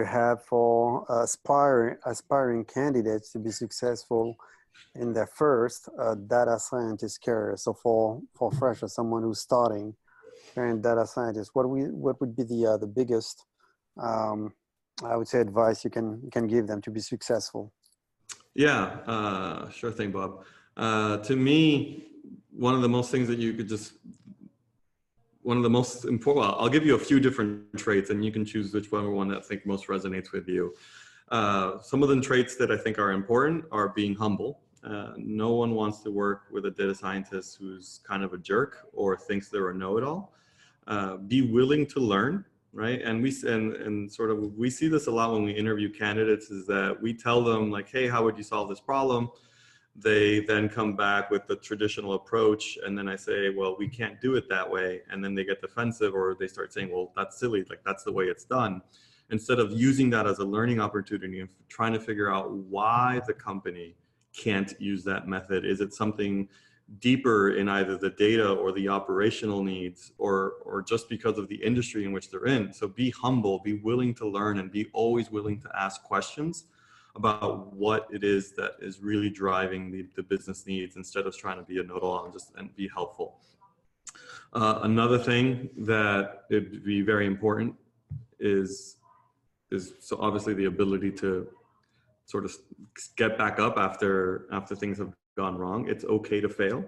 you have for aspiring candidates to be successful in their first data scientist career? So for fresh or someone who's starting in data scientist, what would be the biggest, I would say, advice you can give them to be successful? Yeah, sure thing, Bob. To me, one of the most things that you could just, one of the most important, well, I'll give you a few different traits and you can choose which one that I think most resonates with you. Some of the traits that I think are important are being humble. No one wants to work with a data scientist who's kind of a jerk or thinks they're a know-it-all. Be willing to learn, right? And we see this a lot when we interview candidates, is that we tell them like, hey, how would you solve this problem? They then come back with the traditional approach, and then I say, well, we can't do it that way, and then they get defensive, or they start saying, well, that's silly, like that's the way it's done. Instead of using that as a learning opportunity and trying to figure out why the company can't use that method. Is it something deeper in either the data or the operational needs, or just because of the industry in which they're in? So be humble, be willing to learn, and be always willing to ask questions about what it is that is really driving the business needs, instead of trying to be a know-it-all and be helpful. Another thing that would be very important is so obviously the ability to sort of get back up after things have gone wrong. It's okay to fail,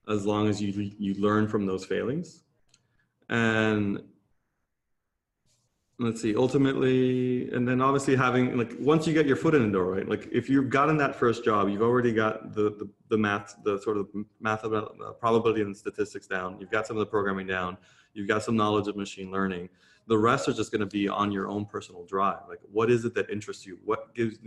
as long as you learn from those failings. And let's see, ultimately, and then obviously having, like, once you get your foot in the door, right? Like if you've gotten that first job, you've already got the math, the sort of math about probability and statistics down. You've got some of the programming down. You've got some knowledge of machine learning. The rest are just going to be on your own personal drive. Like, what is it that interests you? What gives,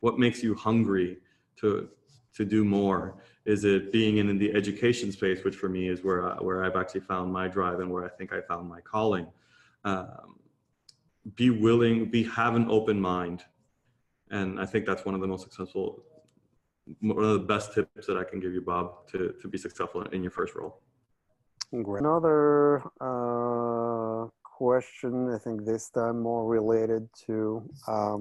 what makes you hungry to do more? Is it being in the education space, which for me is where I've actually found my drive and where I think I found my calling. Be willing, have an open mind. And I think that's one of the most successful, one of the best tips that I can give you, Bob, to be successful in your first role. Great. Another question, I think this time more related to, I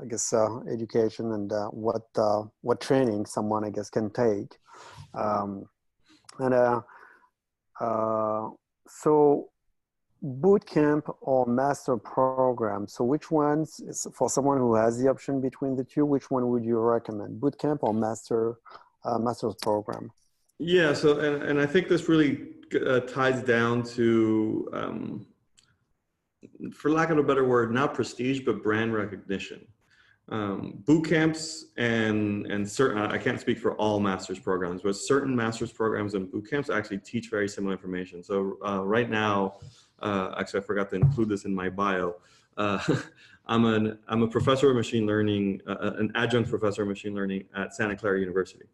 guess, education and what training someone, I guess, can take. So boot camp or master program. So which ones, is, for someone who has the option between the two, which one would you recommend? Boot camp or master's program? Yeah, so, and I think this really ties down to, for lack of a better word, not prestige, but brand recognition. Boot camps and certain, I can't speak for all master's programs, but certain master's programs and boot camps actually teach very similar information. So right now, actually I forgot to include this in my bio. I'm a professor of machine learning, an adjunct professor of machine learning at Santa Clara University.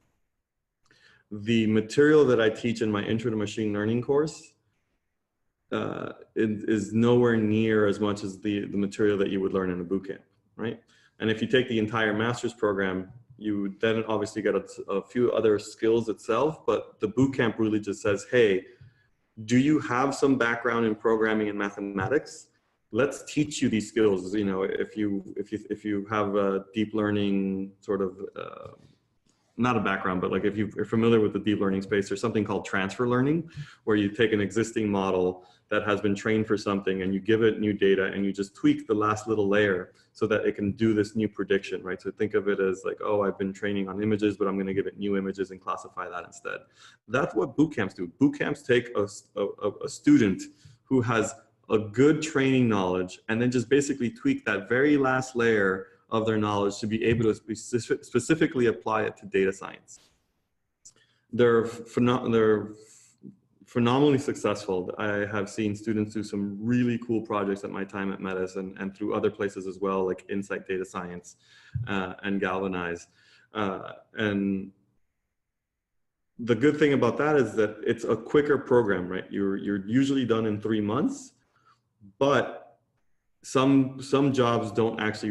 The material that I teach in my Intro to Machine Learning course is nowhere near as much as the material that you would learn in a boot camp, right? And if you take the entire master's program, you would then obviously get a few other skills itself, but the boot camp really just says, hey, do you have some background in programming and mathematics? Let's teach you these skills. You know, if you have a deep learning sort of, not a background, but like if you're familiar with the deep learning space, there's something called transfer learning, where you take an existing model that has been trained for something and you give it new data and you just tweak the last little layer so that it can do this new prediction, right? So think of it as like, oh, I've been training on images, but I'm going to give it new images and classify that instead. That's what boot camps do. Boot camps take a student who has a good training knowledge and then just basically tweak that very last layer of their knowledge to be able to specifically apply it to data science. They're phenomenally successful. I have seen students do some really cool projects at my time at Metis and through other places as well, like Insight Data Science and Galvanize. And the good thing about that is that it's a quicker program, right? You're usually done in 3 months, but some jobs don't actually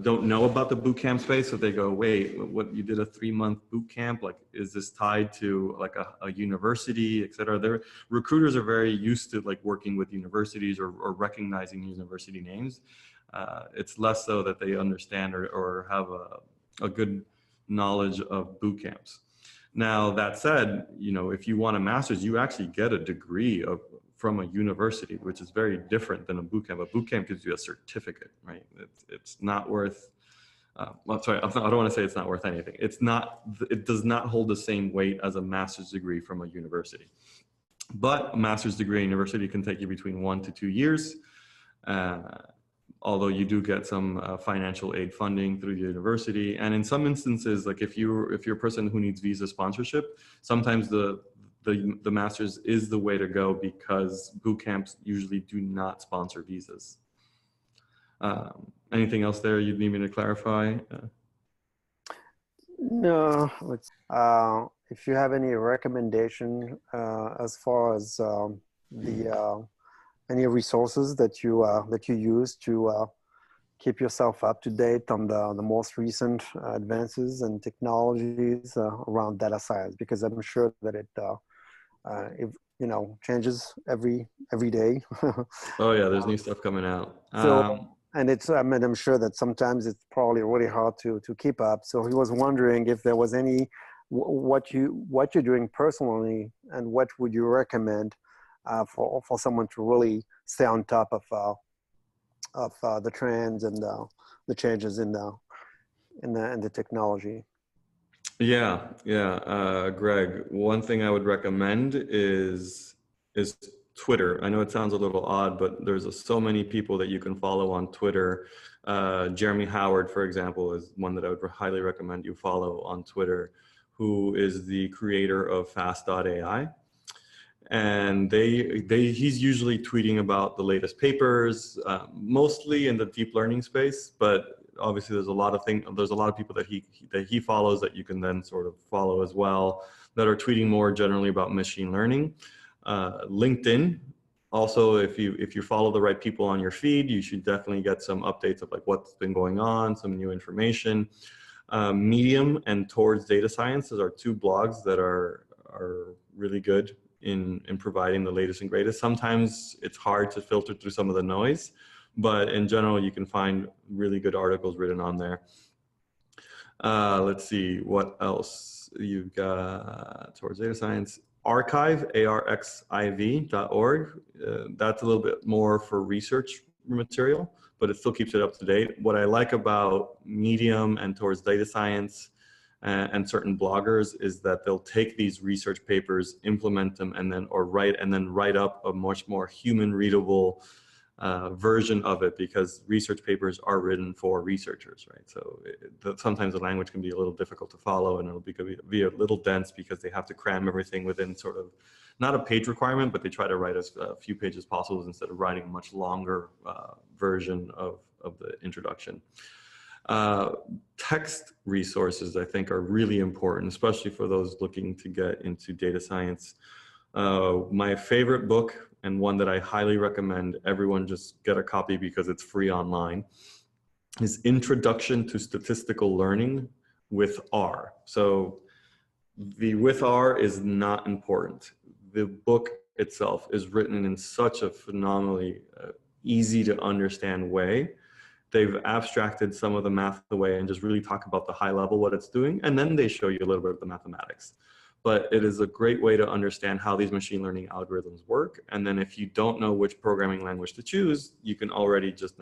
don't know about the boot camp space, so they go, wait, what, you did a 3-month boot camp, like is this tied to like a university, etc. Their recruiters are very used to like working with universities or recognizing university names. It's less so that they understand or have a good knowledge of boot camps. Now that said, you know, if you want a master's, you actually get a degree from a university, which is very different than a boot camp. A boot camp gives you a certificate, right? It's not worth, well, sorry, I don't want to say it's not worth anything. It does not hold the same weight as a master's degree from a university. But a master's degree at university can take you between 1 to 2 years. Although you do get some financial aid funding through the university. And in some instances, like if you're a person who needs visa sponsorship, sometimes the master's is the way to go because boot camps usually do not sponsor visas. Anything else there you'd need me to clarify? No. If you have any recommendation as far as any resources that you use to keep yourself up to date on the most recent advances and technologies around data science, because I'm sure that it changes every day. Oh yeah, there's new stuff coming out. And I'm sure that sometimes it's probably really hard to keep up. So he was wondering if there was any, what you're doing personally, and what would you recommend for someone to really stay on top of the trends and the changes in the technology. Yeah. Greg, one thing I would recommend is Twitter. I know it sounds a little odd, but there's so many people that you can follow on Twitter. Jeremy Howard, for example, is one that I would highly recommend you follow on Twitter, who is the creator of Fast.ai. And he's usually tweeting about the latest papers, mostly in the deep learning space, but obviously there's a lot of people that he follows that you can then sort of follow as well, that are tweeting more generally about machine learning. LinkedIn, also, if you follow the right people on your feed, you should definitely get some updates of like what's been going on, some new information. Medium and Towards Data Science are 2 blogs that are really good in providing the latest and greatest. Sometimes it's hard to filter through some of the noise, but in general, you can find really good articles written on there. Let's see, what else? You've got Towards Data Science. Archive, arxiv.org. That's a little bit more for research material, but it still keeps it up to date. What I like about Medium and Towards Data Science and certain bloggers is that they'll take these research papers, implement them, and then write up a much more human readable version of it, because research papers are written for researchers, right? So sometimes the language can be a little difficult to follow, and it'll be a little dense because they have to cram everything within sort of, not a page requirement, but they try to write as few pages as possible instead of writing a much longer version of the introduction. Text resources, I think, are really important, especially for those looking to get into data science. My favorite book, and one that I highly recommend everyone just get a copy because it's free online, is Introduction to Statistical Learning with R. So the with R is not important. The book itself is written in such a phenomenally easy to understand way. They've abstracted some of the math away and just really talk about the high level, what it's doing. And then they show you a little bit of the mathematics. But it is a great way to understand how these machine learning algorithms work. And then if you don't know which programming language to choose, you can already just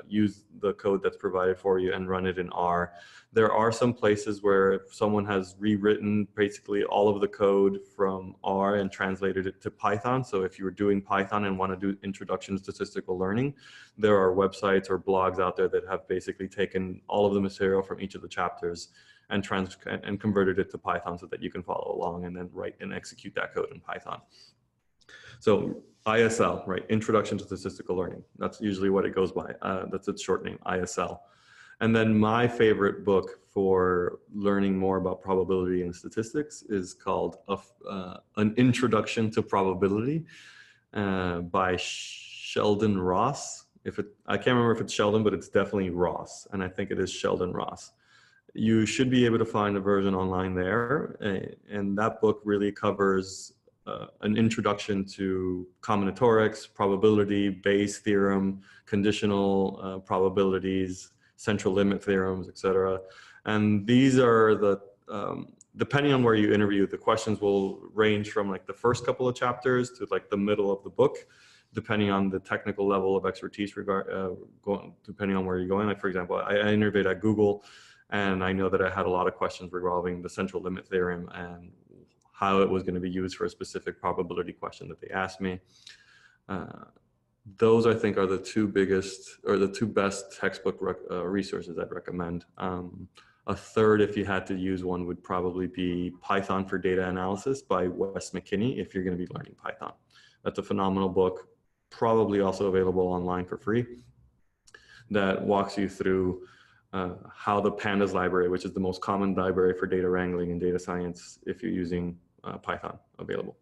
use the code that's provided for you and run it in R. There are some places where someone has rewritten basically all of the code from R and translated it to Python. So if you were doing Python and want to do Introduction to Statistical Learning, there are websites or blogs out there that have basically taken all of the material from each of the chapters and converted it to Python so that you can follow along and then write and execute that code in Python. So ISL, right? Introduction to Statistical Learning. That's usually what it goes by. That's its short name, ISL. And then my favorite book for learning more about probability and statistics is called An Introduction to Probability by Sheldon Ross. I can't remember if it's Sheldon, but it's definitely Ross, and I think it is Sheldon Ross. You should be able to find a version online there, and that book really covers an introduction to combinatorics, probability, Bayes theorem, conditional probabilities, central limit theorems, etc. And these are the depending on where you interview, the questions will range from like the first couple of chapters to like the middle of the book, depending on the technical level of expertise depending on where you're going. Like for example, I interviewed at Google, and I know that I had a lot of questions revolving the central limit theorem and how it was going to be used for a specific probability question that they asked me. Those I think are the two biggest or the two best textbook resources I'd recommend. A third, if you had to use one, would probably be Python for Data Analysis by Wes McKinney if you're going to be learning Python. That's a phenomenal book, probably also available online for free, that walks you through how the pandas library, which is the most common library for data wrangling and data science if you're using Python, available.